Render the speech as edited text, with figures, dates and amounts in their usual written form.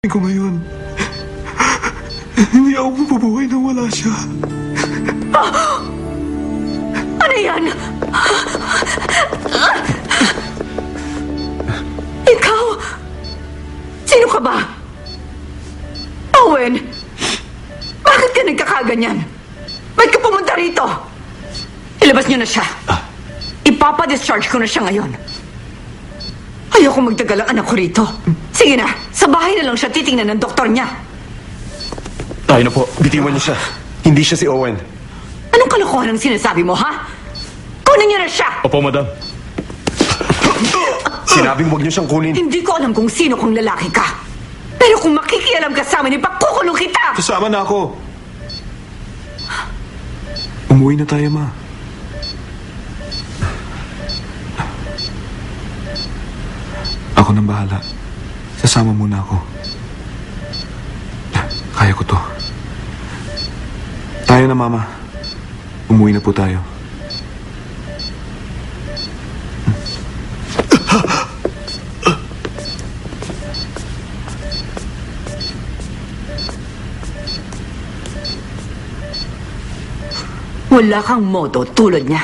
ko ngayon. Hindi ako mabubuhay nang wala siya. Ano yan? Ikaw? Sino ka ba? Owen? Bakit ka nagkakaganyan? Ba't ka pumunta rito? Ilabas niyo na siya. Ipapa-discharge ko na siya ngayon. Ayoko magtagal ang anak ko rito. Sige na, sa bahay na lang siya titingnan ng doktor niya. Tayo na po. Bitiwan niyo siya. Hindi siya si Owen. Anong kalokohan ang sinasabi mo, ha? Kunin niyo na siya! Opo, madam. Sinabing huwag niyo siyang kunin. Hindi ko alam kung sino kung lalaki ka. Pero kung makikialam ka sa amin, ipakukulong kita! Kasama na ako. Umuwi na tayo, Ma. Ako nang bahala. Sasama muna ako. Kaya ko to. Tayo na, Mama. Umuwi na po tayo. Wala kang modo tulad niya.